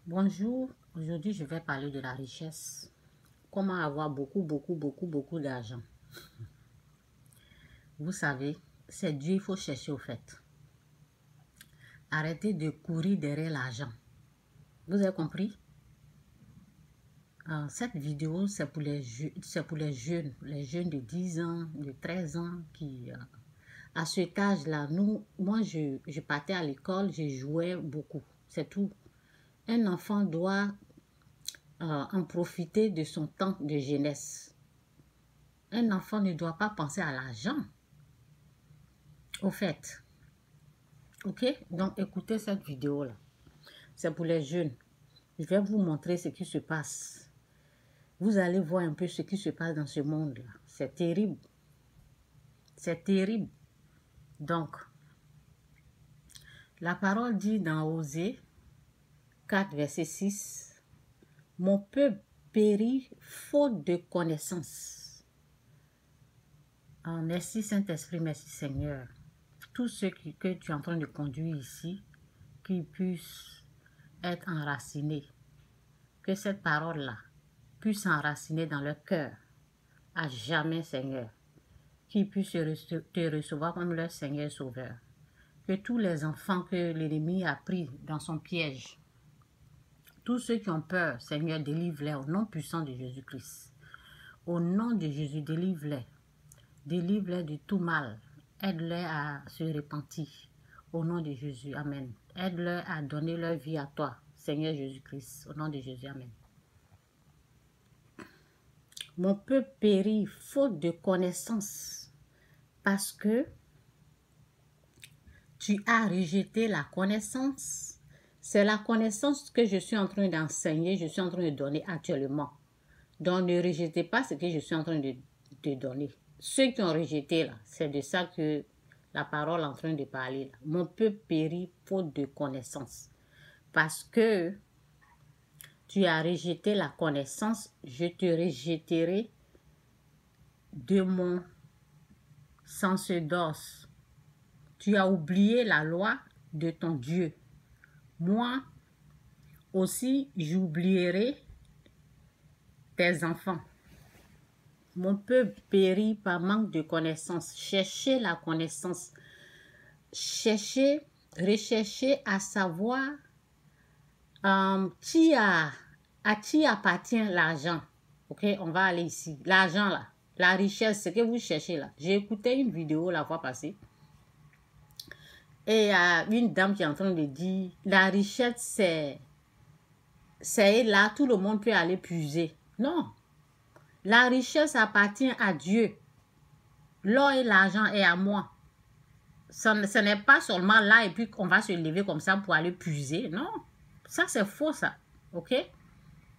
Bonjour, aujourd'hui je vais parler de la richesse. Comment avoir beaucoup d'argent. Vous savez, c'est Dieu, il faut chercher au fait. Arrêtez de courir derrière l'argent. Vous avez compris? Cette vidéo, c'est pour les jeunes de 10 ans, de 13 ans qui... à cet âge-là, moi je partais à l'école, je jouais beaucoup, c'est tout. Un enfant doit en profiter de son temps de jeunesse. Un enfant ne doit pas penser à l'argent. Au fait, ok? Donc, écoutez cette vidéo-là. C'est pour les jeunes. Je vais vous montrer ce qui se passe. Vous allez voir un peu ce qui se passe dans ce monde-là. C'est terrible. C'est terrible. Donc, la parole dit dans Osée 4, verset 6, « Mon peuple périt faute de connaissance. » Merci Saint-Esprit, merci Seigneur. Tous ceux que tu es en train de conduire ici, qu'ils puissent être enracinés. Que cette parole-là puisse s'enraciner dans leur cœur à jamais, Seigneur. Qu'ils puissent te recevoir comme leur Seigneur Sauveur. Que tous les enfants que l'ennemi a pris dans son piège, tous ceux qui ont peur, Seigneur, délivre-les au nom puissant de Jésus-Christ. Au nom de Jésus, délivre-les. Délivre-les de tout mal. Aide-les à se repentir. Au nom de Jésus, Amen. Aide-les à donner leur vie à toi, Seigneur Jésus-Christ. Au nom de Jésus, Amen. Mon peuple périt faute de connaissance parce que tu as rejeté la connaissance. C'est la connaissance que je suis en train d'enseigner, je suis en train de donner actuellement. Donc ne rejetez pas ce que je suis en train de donner. Ceux qui ont rejeté là, c'est de ça que la parole est en train de parler. Là. Mon peuple périt faute de connaissance. Parce que tu as rejeté la connaissance, je te rejetterai de mon sens d'os. Tu as oublié la loi de ton Dieu. Moi aussi, j'oublierai tes enfants. Mon peuple périt par manque de connaissance. Cherchez la connaissance. Cherchez, recherchez à savoir à qui appartient l'argent. Ok, on va aller ici. L'argent là, la richesse, ce que vous cherchez là. J'ai écouté une vidéo la fois passée. Et il y a une dame qui est en train de dire, la richesse c'est là, tout le monde peut aller puiser. Non. La richesse appartient à Dieu. L'or et l'argent est à moi. Ce n'est pas seulement là et puis qu'on va se lever comme ça pour aller puiser. Non. Ça, c'est faux, ça. OK?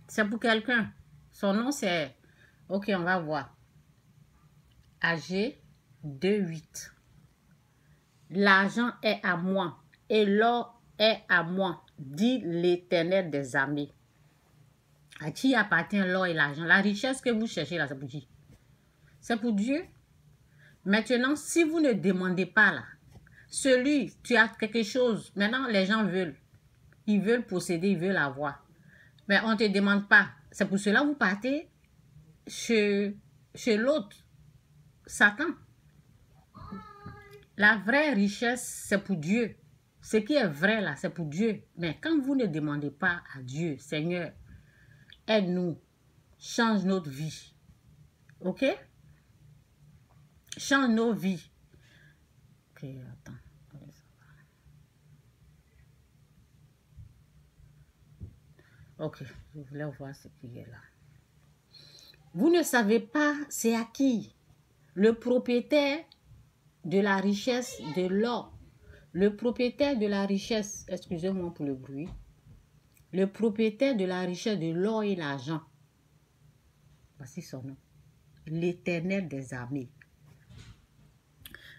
C'est pour quelqu'un. Son nom, c'est... OK, on va voir. AG 2.8. L'argent est à moi et l'or est à moi, dit l'Éternel des armées. À qui appartient l'or et l'argent? La richesse que vous cherchez là, c'est pour qui? C'est pour Dieu. Maintenant, si vous ne demandez pas là, tu as quelque chose, maintenant les gens veulent. Ils veulent posséder, ils veulent avoir. Mais on ne te demande pas. C'est pour cela que vous partez chez l'autre, Satan. La vraie richesse, c'est pour Dieu. Ce qui est vrai là, c'est pour Dieu. Mais quand vous ne demandez pas à Dieu, Seigneur, aide-nous, change notre vie. OK? Change nos vies. Ok, attends. Ok, je voulais voir ce qui est là. Vous ne savez pas c'est à qui? Le propriétaire de la richesse de l'or. Le propriétaire de la richesse, excusez-moi pour le bruit. Le propriétaire de la richesse de l'or et l'argent. Voici son nom. L'Éternel des armées.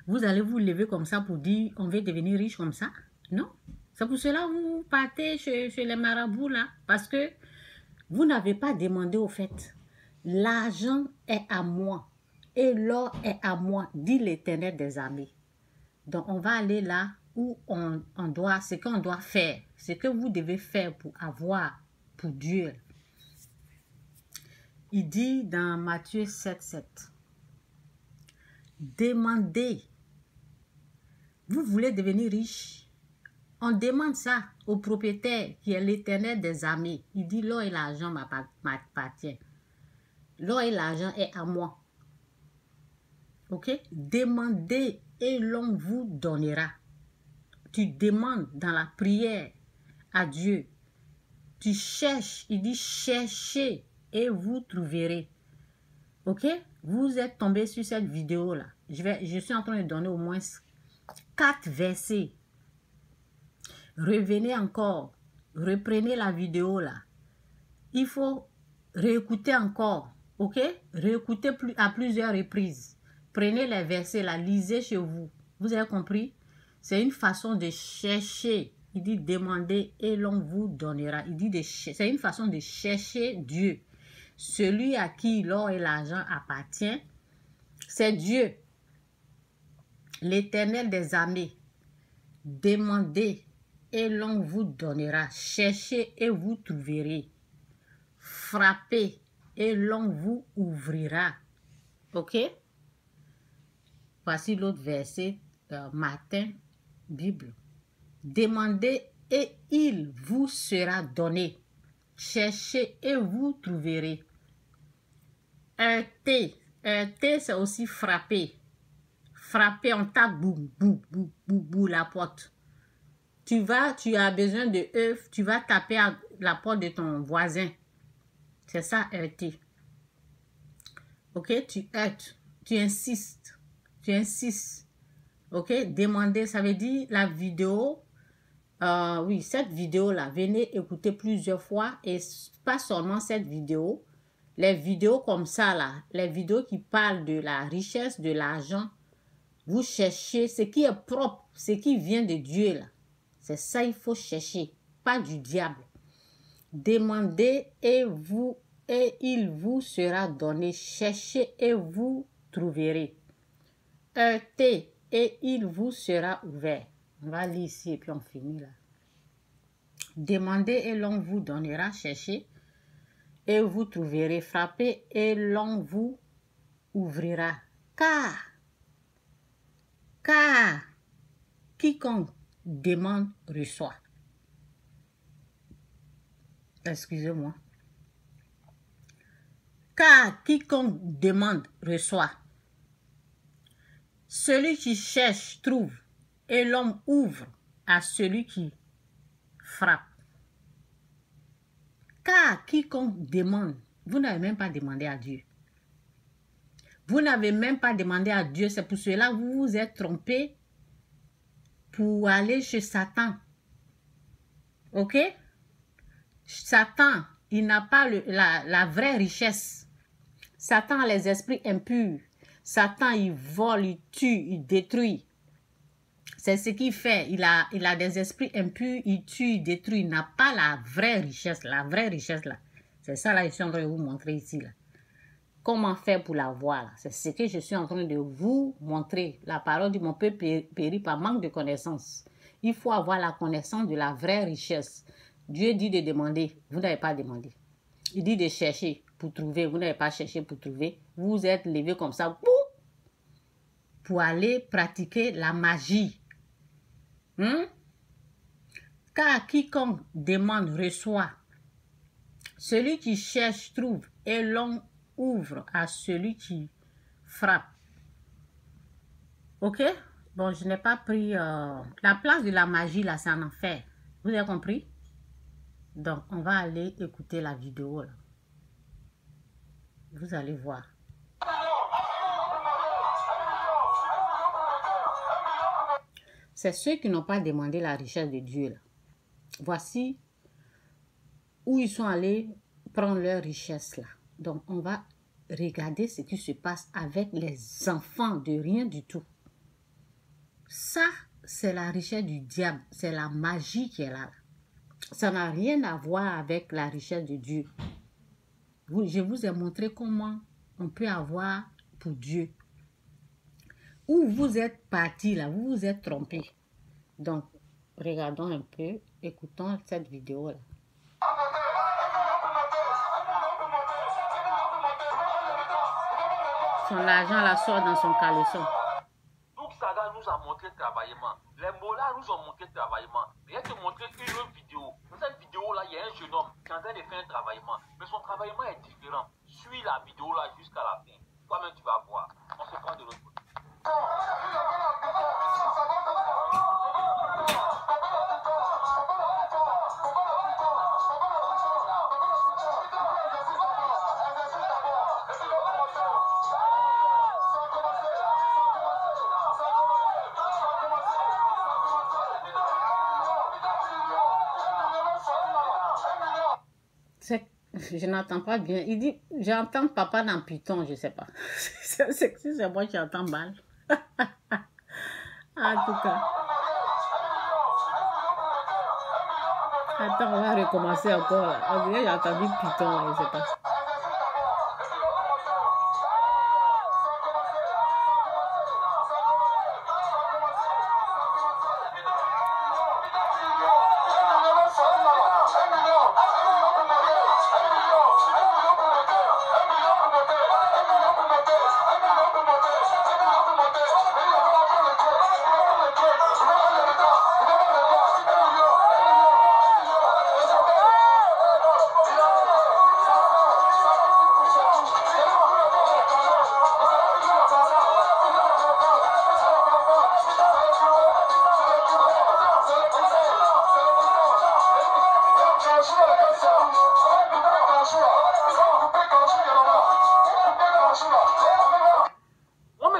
Vous allez vous lever comme ça pour dire on veut devenir riche comme ça? Non. C'est pour cela que vous partez chez les marabouts là. Parce que vous n'avez pas demandé au fait. L'argent est à moi et l'or est à moi, dit l'Éternel des armées. Donc on va aller là où ce qu'on doit faire, ce que vous devez faire pour avoir pour Dieu. Il dit dans Matthieu 7:7, demandez. Vous voulez devenir riche? On demande ça au propriétaire qui est l'Éternel des armées. Il dit, l'or et l'argent m'appartiennent. L'or et l'argent est à moi. Ok? Demandez et l'on vous donnera. Tu demandes dans la prière à Dieu. Tu cherches, il dit cherchez et vous trouverez. Ok? Vous êtes tombé sur cette vidéo-là. Je suis en train de donner au moins 4 versets. Revenez encore. Reprenez la vidéo là. Il faut réécouter encore. Ok? Réécouter à plusieurs reprises. Prenez les versets là. Lisez chez vous. Vous avez compris? C'est une façon de chercher. Il dit demandez et l'on vous donnera. Il dit c'est une façon de chercher Dieu. Celui à qui l'or et l'argent appartient, c'est Dieu. L'Éternel des armées. Demandez et l'on vous donnera. Cherchez et vous trouverez. Frappez et l'on vous ouvrira. Ok? Voici l'autre verset, Matin, Bible. Demandez et il vous sera donné. Cherchez et vous trouverez. Heurtez. Heurtez, c'est aussi frapper. Frapper, on tape, boum, boum, boum, boum, boum, la porte. Tu as besoin de œufs, tu vas taper à la porte de ton voisin. C'est ça, heurter. Ok, tu heurtes, tu insistes. Ok, demander, ça veut dire la vidéo. Oui, cette vidéo-là, venez écouter plusieurs fois et pas seulement cette vidéo. Les vidéos comme ça, là, les vidéos qui parlent de la richesse, de l'argent, vous cherchez ce qui est propre, ce qui vient de Dieu, là. C'est ça il faut chercher, pas du diable. Demandez et il vous sera donné. Cherchez et vous trouverez. Heurtez et il vous sera ouvert. On va lire ici et puis on finit là. Demandez et l'on vous donnera. Cherchez et vous trouverez. Frappez et l'on vous ouvrira. Car quiconque demande reçoit. Excusez-moi. Car quiconque demande reçoit. Celui qui cherche trouve, et l'homme ouvre à celui qui frappe. Car quiconque demande, vous n'avez même pas demandé à Dieu. Vous n'avez même pas demandé à Dieu, c'est pour cela que vous vous êtes trompé pour aller chez Satan. Ok? Satan, il n'a pas la vraie richesse. Satan a les esprits impurs. Satan, il vole, il tue, il détruit. C'est ce qu'il fait. Il a des esprits impurs, il tue, il détruit. Il n'a pas la vraie richesse. La vraie richesse, là. C'est ça, là, je suis en train de vous montrer ici, là. Comment faire pour la voir, là? C'est ce que je suis en train de vous montrer. La parole de mon peuple périt par manque de connaissance. Il faut avoir la connaissance de la vraie richesse. Dieu dit de demander. Vous n'avez pas demandé. Il dit de chercher pour trouver. Vous n'avez pas cherché pour trouver. Vous vous êtes levé comme ça pour aller pratiquer la magie. Car quiconque demande reçoit. Celui qui cherche trouve et l'on ouvre à celui qui frappe. Ok? Bon, je n'ai pas pris la place de la magie là, c'est un enfer. Vous avez compris? Donc, on va aller écouter la vidéo là. Vous allez voir. C'est ceux qui n'ont pas demandé la richesse de Dieu là. Voici où ils sont allés prendre leur richesse là. Donc, on va regarder ce qui se passe avec les enfants de rien du tout. Ça, c'est la richesse du diable. C'est la magie qui est là. Ça n'a rien à voir avec la richesse de Dieu. Je vous ai montré comment on peut avoir pour Dieu. Où vous êtes parti là, vous vous êtes trompé. Donc, regardons un peu, écoutons cette vidéo-là. Son argent la sort dans son caleçon. Donc, Saga nous a montré le travaillement. Les mots-là nous ont montré le travaillement. Mais elle te montrer une autre vidéo. Dans cette vidéo-là, il y a un jeune homme qui est en train de faire un travaillement. Mais son travaillement est différent. Suis la vidéo-là jusqu'à la fin. Toi-même, tu vas voir. On se prend de l'autre côté. Je n'entends pas bien. Il dit, j'entends papa dans Python, je ne sais pas. C'est moi qui entends mal. En tout cas. Attends, on va recommencer encore. On dirait que j'ai entendu Python, je ne sais pas.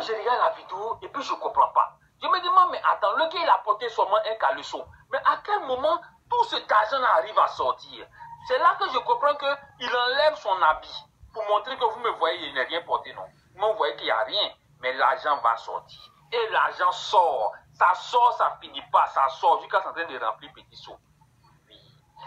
Je regarde la vidéo et puis je ne comprends pas. Je me demande, mais attends, le gars il a porté seulement un caleçon. Mais à quel moment tout cet argent arrive à sortir? C'est là que je comprends qu'il enlève son habit pour montrer que vous me voyez, il n'est rien porté, non. Vous me voyez qu'il n'y a rien, mais l'argent va sortir. Et l'argent sort, ça finit pas, ça sort jusqu'à ce en train de remplir petits seaux. Oui.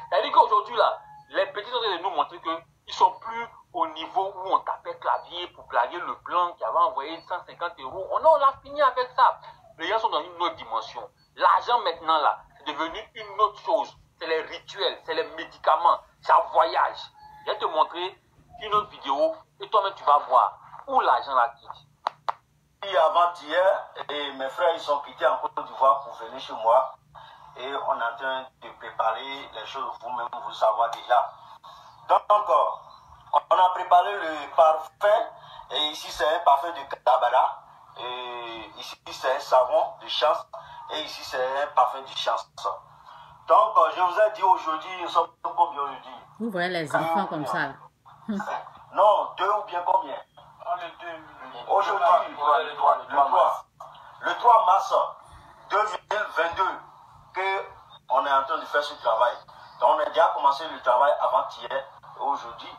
C'est-à-dire qu'aujourd'hui, là, les petits sont en train de nous montrer qu'ils sont plus au niveau où on tapait clavier pour plaguer le blanc qui avait envoyé 150 €. On a fini avec ça. Les gens sont dans une autre dimension. L'argent maintenant là, c'est devenu une autre chose. C'est les rituels, c'est les médicaments, ça voyage. Je vais te montrer une autre vidéo et toi-même tu vas voir où l'argent là quitte. Avant-hier, mes frères ils sont quittés en Côte d'Ivoire pour venir chez moi. Et on est en train de préparer les choses, vous-même vous savez déjà. Donc encore, on a préparé le parfum, et ici c'est un parfum de Kabada, et ici c'est un savon de chance, et ici c'est un parfum de chance. Donc je vous ai dit aujourd'hui, nous sommes combien aujourd'hui? Vous voyez les enfants comme ça. Non, 2 ou bien combien? Aujourd'hui, le 3 mars 2022, qu'on est en train de faire ce travail. Donc on a déjà commencé le travail avant-hier, aujourd'hui.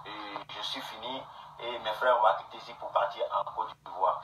Et je suis fini et mes frères vont quitter ici pour partir en Côte d'Ivoire.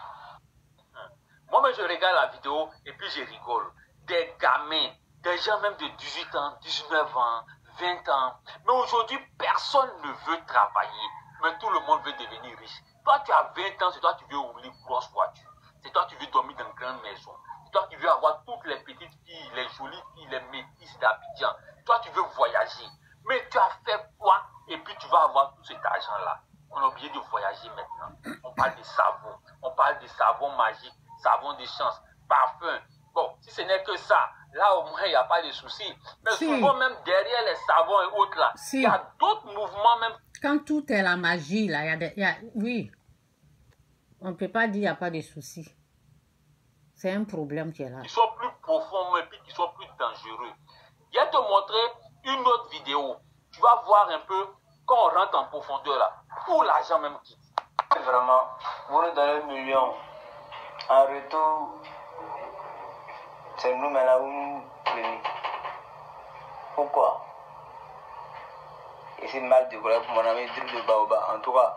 Moi-même, je regarde la vidéo et puis je rigole. Des gamins, des gens même de 18 ans, 19 ans, 20 ans. Mais aujourd'hui, personne ne veut travailler. Mais tout le monde veut devenir riche. Toi, tu as 20 ans, c'est toi qui veux rouler une grosse voiture. C'est toi qui veux dormir dans une grande maison. C'est toi qui veux avoir toutes les petites filles, les jolies filles, les métisses d'Abidjan. Toi, tu veux voyager. Mais tu as fait quoi? Et puis tu vas avoir tout cet argent-là. On a oublié de voyager maintenant. On parle de savon. On parle de savon magique, savon de chance, parfum. Bon, si ce n'est que ça, là au moins il n'y a pas de souci. Mais souvent même derrière les savons et autres là, il y a d'autres mouvements même. Quand tout est la magie là, oui. On ne peut pas dire qu'il n'y a pas de souci. C'est un problème qui est là. Ils sont plus profonds et puis qui sont plus dangereux. Je vais te montrer une autre vidéo. Tu vas voir un peu quand on rentre en profondeur là, où l'argent même quitte. Vraiment, vous nous donnez 1 million. En retour, c'est nous mais là où nous prenons. Pourquoi? Et c'est mal de voilà pour mon ami Drip de Baoba. En tout cas,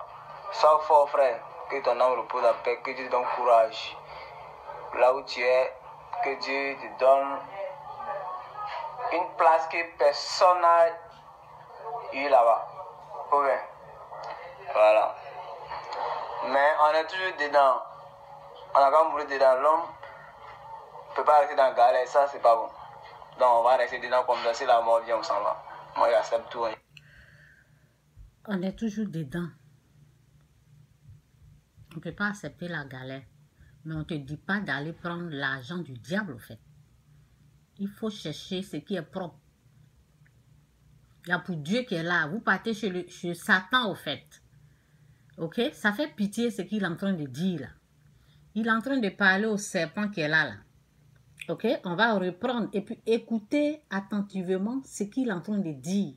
sois fort frère, que ton âme repose en paix, que Dieu te donne courage. Là où tu es, que Dieu te donne une place que personne n'a eu là-bas. Okay. Voilà. Mais on est toujours dedans. On a quand même mourir dedans. L'homme ne peut pas rester dans la galère, ça c'est pas bon. Donc on va rester dedans comme ça, si la mort vient, on s'en va. Moi j'accepte tout. On est toujours dedans. On ne peut pas accepter la galère. Mais on ne te dit pas d'aller prendre l'argent du diable, au fait. Il faut chercher ce qui est propre. Il y a pour Dieu qui est là. Vous partez chez Satan, au fait. Ok? Ça fait pitié ce qu'il est en train de dire, là. Il est en train de parler au serpent qui est là, là. Ok? On va reprendre et puis écouter attentivement ce qu'il est en train de dire.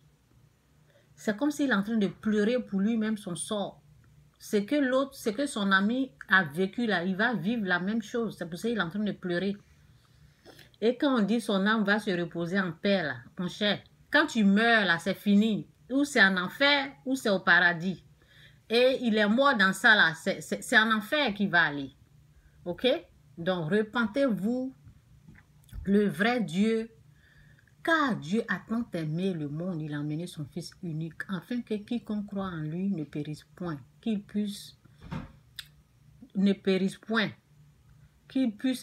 C'est comme s'il est en train de pleurer pour lui-même son sort. C'est que l'autre, c'est que son ami a vécu là, il va vivre la même chose. C'est pour ça qu'il est en train de pleurer. Et quand on dit son âme va se reposer en paix là, mon cher, quand tu meurs là, c'est fini. Ou c'est en enfer, ou c'est au paradis. Et il est mort dans ça là, c'est en enfer qu'il va aller. Ok? Donc repentez-vous, le vrai Dieu. Car Dieu a tant aimé le monde, il a emmené son Fils unique, afin que quiconque croit en lui ne périsse point, qu'il puisse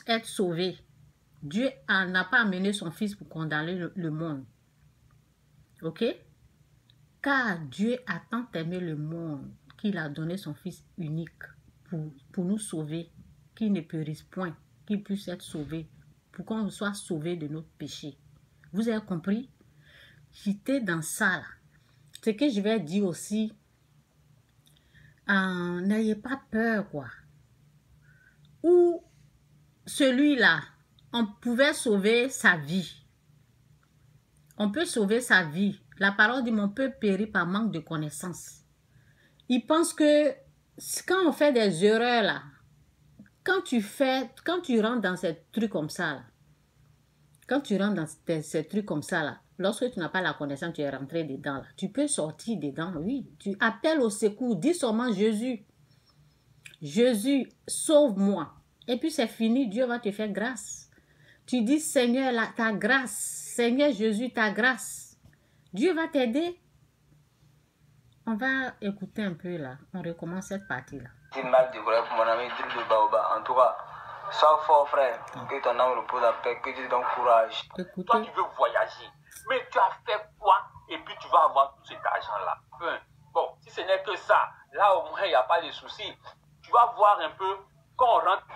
être sauvé. Dieu n'a pas amené son Fils pour condamner le monde. Ok? Car Dieu a tant aimé le monde qu'il a donné son Fils unique pour nous sauver, qu'il ne périsse point, qu'il puisse être sauvé, pour qu'on soit sauvé de notre péché. Vous avez compris? J'étais dans ça là. Ce que je vais dire aussi, n'ayez pas peur quoi. Ou celui-là, on pouvait sauver sa vie. On peut sauver sa vie. La parole dit, on peut périr par manque de connaissance. Il pense que quand on fait des erreurs là, quand tu rentres dans ces trucs comme ça là, lorsque tu n'as pas la connaissance, tu es rentré dedans là, tu peux sortir dedans, oui. Tu appelles au secours, dis seulement Jésus. Jésus, sauve-moi. Et puis c'est fini, Dieu va te faire grâce. Tu dis Seigneur, ta grâce. Seigneur Jésus, ta grâce. Dieu va t'aider. On va écouter un peu là. On recommence cette partie-là. C'est mal de vrai pour mon ami de Baoba. En tout cas, sois fort frère. Que ton âme repose en paix. Que Dieu te donne courage. Écoutez. Toi, tu veux voyager. Mais tu as fait quoi? Et puis tu vas avoir tout cet argent-là. Bon, si ce n'est que ça, là au moins il n'y a pas de souci. Tu vas voir un peu quand on rentre.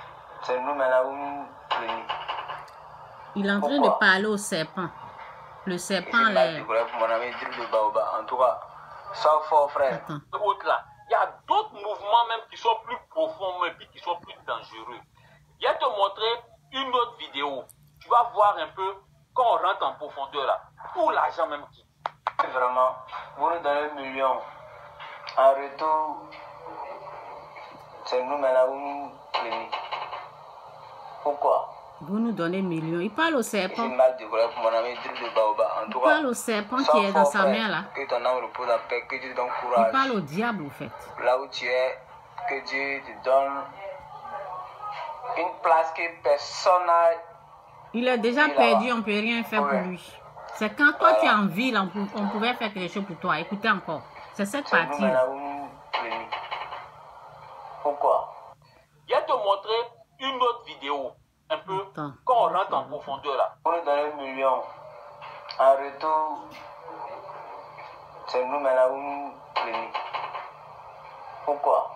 C'est nous maintenant. Il est en train de parler au serpent. Le serpent là. Mon ami de Baoba. En tout cas, sois fort frère. Il y a d'autres mouvements même qui sont plus profonds et puis qui sont plus dangereux. Je vais te montrer une autre vidéo. Tu vas voir un peu quand on rentre en profondeur là. Pour l'argent même qui. Vraiment, vous nous donnez 1 million. En retour, c'est nous maintenant. Pourquoi? Vous nous donnez millions. Il parle au serpent. Il parle au serpent qui est dans sa main là. Que ton âme repose en paix, que Dieu te donne courage. Il parle au diable au fait. Là où tu es, que Dieu te donne une place que personne n'a. Il est déjà perdu, on ne peut rien faire pour lui. C'est quand toi tu es en ville, on pouvait faire quelque chose pour toi. Écoutez encore. C'est cette partie. Pourquoi? Je vais te montrer une autre vidéo. Un peu quand on rentre en profondeur là. Vous nous donnez 1 million. En retour, c'est nous maintenant. Pourquoi?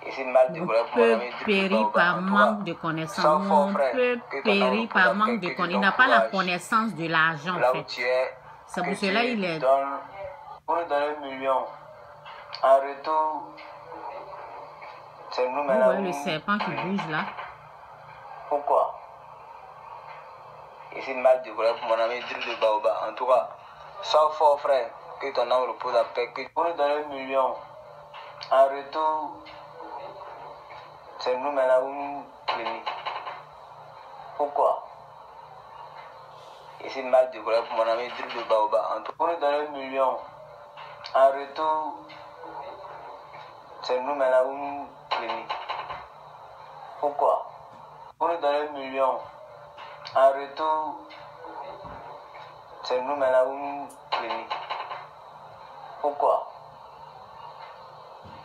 On peut périr par manque de connaissance. On peut périr par manque de connaissance. Il n'a pas la connaissance de l'argent en fait. C'est pour cela il est. Vous nous donnez 1 million. En retour, c'est nous maintenant. Vous voyez le serpent qui bouge là. Pourquoi? Et c'est mal de vrai pour mon ami de Baoba. En tout cas, sois fort frère. Que ton âme repose en paix. Que vous nous donnez 1 million. En retour, c'est nous maintenant. Pourquoi? Et c'est mal de vrai pour mon ami de Baoba. En tout cas, vous nous donnez 1 million. En retour, c'est nous maintenant. Pourquoi? Vous nous donnez 1 million. En retour, c'est nous maintenant. Pourquoi?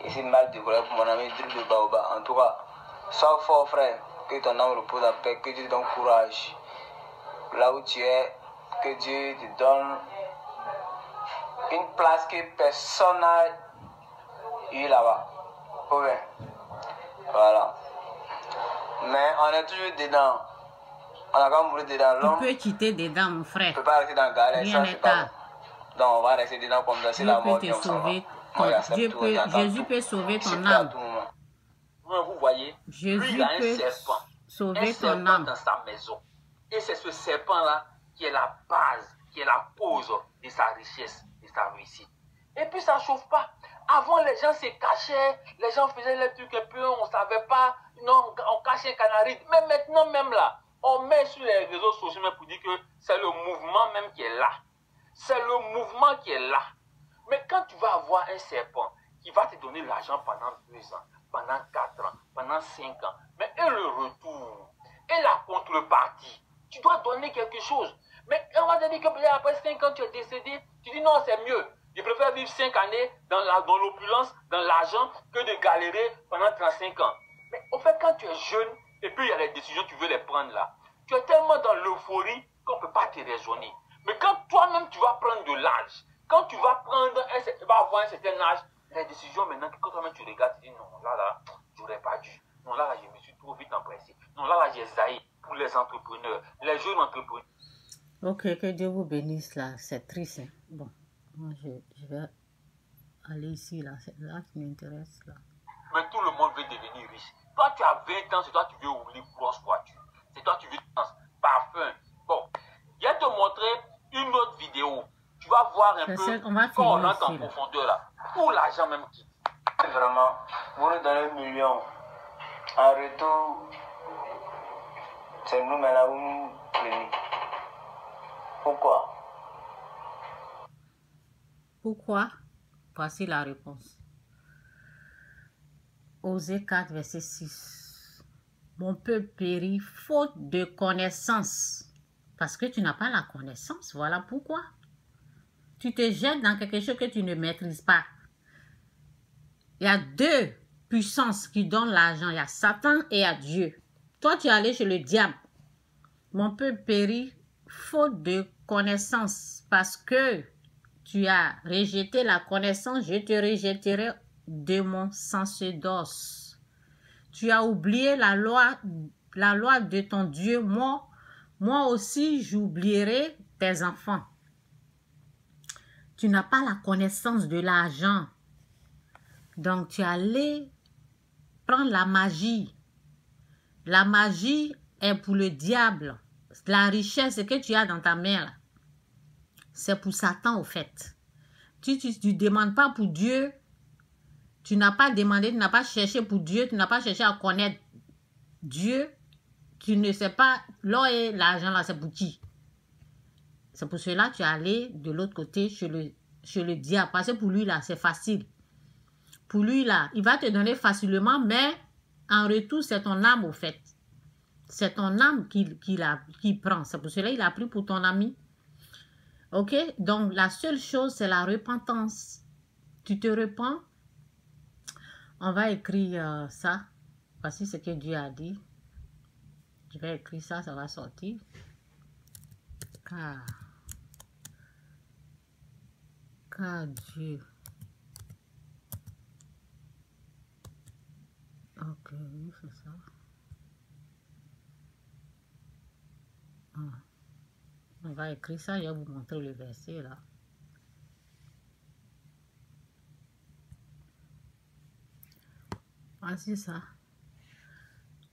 Et c'est mal de vrai pour mon ami de Baoba. En tout cas, sois fort frère. que ton âme repose en paix, que Dieu te donne courage. Là où tu es, que Dieu te donne une place que personne n'a eu là-bas. Ouais. Voilà. Mais on est toujours dedans. On a quand même voulu dedans. Tu peux quitter dedans, mon frère. On ne peut pas rester dans le galère. Rien n'est tard. Donc on va rester dedans comme ça. C'est la mort Dieu peut te sauver. Jésus peut sauver ton âme. Vous voyez, Jésus lui, il a un peut serpent. sauver Un serpent ton âme. dans sa maison. Et c'est ce serpent-là qui est la base, qui est la cause de sa richesse, de sa réussite. Et puis ça ne chauffe pas. Avant, les gens se cachaient, les gens faisaient les trucs un peu, on ne savait pas, non, on cachait un canari. Mais maintenant, même là, on met sur les réseaux sociaux pour dire que c'est le mouvement même qui est là. C'est le mouvement qui est là. Mais quand tu vas avoir un serpent qui va te donner l'argent pendant 2 ans, pendant 4 ans, pendant 5 ans, mais et le retour, et la contrepartie, tu dois donner quelque chose. Mais on va te dire que après 5 ans, tu es décédé, tu dis non, c'est mieux. Je préfère vivre 5 années dans l'opulence, dans l'argent, que de galérer pendant 35 ans. Mais au fait, quand tu es jeune, et puis il y a les décisions, tu veux les prendre là, tu es tellement dans l'euphorie qu'on ne peut pas te raisonner. Mais quand toi-même, tu vas prendre de l'âge, quand tu vas avoir un certain âge, les décisions maintenant, quand toi-même tu regardes, tu dis non, là, j'aurais pas dû. Non, là, je me suis trop vite empressé. Non, là, j'ai zaï pour les entrepreneurs, les jeunes entrepreneurs. Ok, que Dieu vous bénisse là, c'est triste. Hein? Bon, moi je vais aller ici là, c'est là qui m'intéresse là. Mais tout le monde veut devenir riche. Toi, tu as 20 ans, c'est toi qui veux ouvrir grosse voiture. C'est toi qui veux parfum. Bon, je vais te montrer une autre vidéo. Tu vas voir un peu quand on entre en profondeur là. Où l'argent même quitte. Vraiment, vous nous donnez 1 million. En retour, c'est nous maintenant où nous prenons. Pourquoi? Pourquoi? Voici la réponse. Osée 4, verset 6. Mon peuple périt faute de connaissance. Parce que tu n'as pas la connaissance. Voilà pourquoi. Tu te jettes dans quelque chose que tu ne maîtrises pas. Il y a 2 puissances qui donnent l'argent. Il y a Satan et il y a Dieu. Toi, tu es allé chez le diable. Mon peuple périt faute de connaissance. Parce que tu as rejeté la connaissance, je te rejetterai de mon sacerdoce. Tu as oublié la loi de ton Dieu. Moi aussi, j'oublierai tes enfants. Tu n'as pas la connaissance de l'argent. Donc, tu es allé prendre la magie. La magie est pour le diable. La richesse que tu as dans ta main, là, c'est pour Satan, au fait. Tu ne demandes pas pour Dieu. Tu n'as pas demandé, tu n'as pas cherché pour Dieu. Tu n'as pas cherché à connaître Dieu. Tu ne sais pas, l'or et l'argent, là, c'est pour qui? C'est pour cela que tu es allé de l'autre côté chez le diable. Parce que pour lui, là, c'est facile. Pour lui, là, il va te donner facilement, mais en retour, c'est ton âme, au fait. C'est ton âme qui prend. C'est pour cela qu'il a pris pour ton ami. Ok? Donc, la seule chose, c'est la repentance. Tu te repens. On va écrire ça. Voici ce que Dieu a dit. Je vais écrire ça, ça va sortir. Car Dieu. Ok, c'est ça. On va écrire ça, je vais vous montrer le verset là. Voici ça.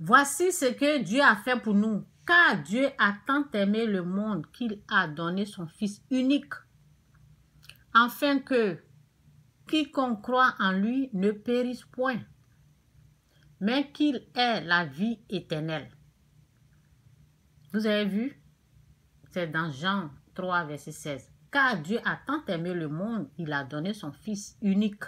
Voici ce que Dieu a fait pour nous. Car Dieu a tant aimé le monde qu'il a donné son Fils unique, afin que quiconque croit en lui ne périsse point, mais qu'il ait la vie éternelle. Vous avez vu? C'est dans Jean 3, verset 16. Car Dieu a tant aimé le monde, il a donné son Fils unique.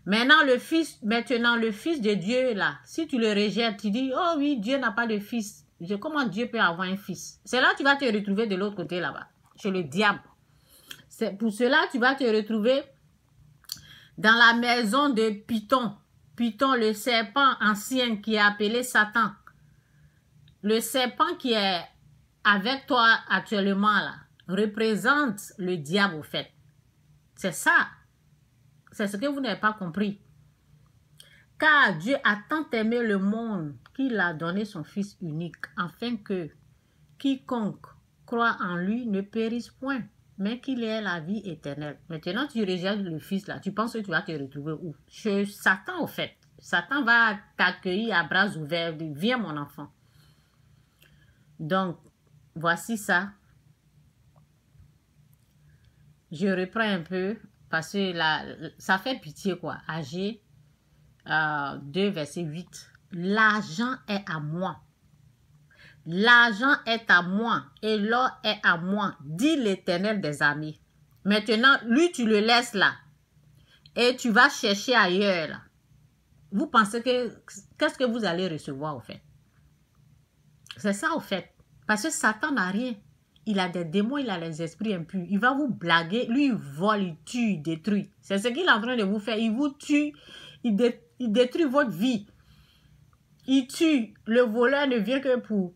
Maintenant, le Fils de Dieu, là, si tu le rejettes, tu dis, oh oui, Dieu n'a pas de fils. Comment Dieu peut avoir un fils? C'est là que tu vas te retrouver de l'autre côté, là-bas, chez le diable. C'est pour cela que tu vas te retrouver dans la maison de Python. Python, le serpent ancien qui est appelé Satan. le serpent qui est avec toi actuellement là, représente le diable au fait. C'est ça. C'est ce que vous n'avez pas compris. Car Dieu a tant aimé le monde qu'il a donné son Fils unique, afin que quiconque croit en lui ne périsse point, mais qu'il ait la vie éternelle. Maintenant, tu rejettes le Fils là, tu penses que tu vas te retrouver où? Chez Satan au fait. Satan va t'accueillir à bras ouverts, viens mon enfant. Donc, voici ça. Je reprends un peu, parce que là, ça fait pitié quoi. Agé 2, verset 8. L'argent est à moi. L'argent est à moi et l'or est à moi, dit l'Éternel des armées. Maintenant, lui, tu le laisses là et tu vas chercher ailleurs là. Vous pensez que, qu'est-ce que vous allez recevoir au fait? C'est ça au fait. Parce que Satan n'a rien. Il a des démons, il a les esprits impurs. Il va vous blaguer, lui il vole, il tue, il détruit. C'est ce qu'il est en train de vous faire. Il vous tue, il détruit votre vie. Il tue. Le voleur ne vient que pour...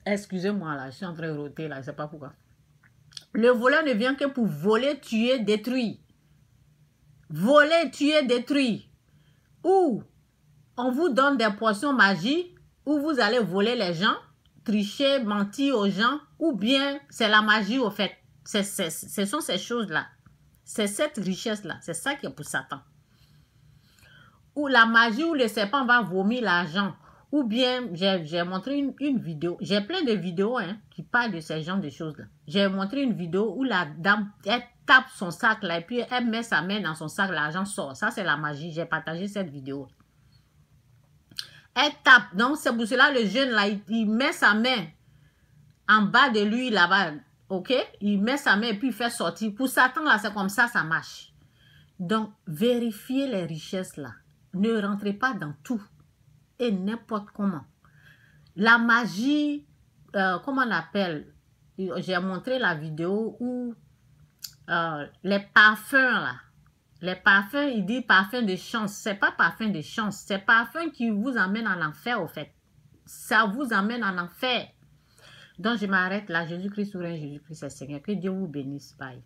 Excusez-moi là, je suis en train de roter là, je ne sais pas pourquoi. Le voleur ne vient que pour voler, tuer, détruire. Voler, tuer, détruire. Ou on vous donne des potions magiques, où vous allez voler les gens, tricher, mentir aux gens, ou bien c'est la magie au fait. Ce sont ces choses-là. C'est cette richesse-là. C'est ça qui est pour Satan. Ou la magie où le serpent va vomir l'argent. Ou bien, j'ai montré une vidéo. J'ai plein de vidéos qui parlent de ce genre de choses-là. J'ai montré une vidéo où la dame, elle tape son sac là, et puis elle met sa main dans son sac, l'argent sort. Ça, c'est la magie. J'ai partagé cette vidéo. Elle tape. Donc, c'est pour cela le jeune là, il met sa main en bas de lui là-bas. Ok? Il met sa main et puis il fait sortir. Pour Satan là, c'est comme ça marche. Donc, vérifiez les richesses là. Ne rentrez pas dans tout. Et n'importe comment. La magie, comment on appelle? J'ai montré la vidéo où les parfums là. Les parfums, il dit parfum de chance. C'est pas parfum de chance. C'est parfum qui vous amène en enfer, au fait. Ça vous amène en enfer. Donc, je m'arrête là. Jésus-Christ souverain, Jésus-Christ est Seigneur. Que Dieu vous bénisse. Bye.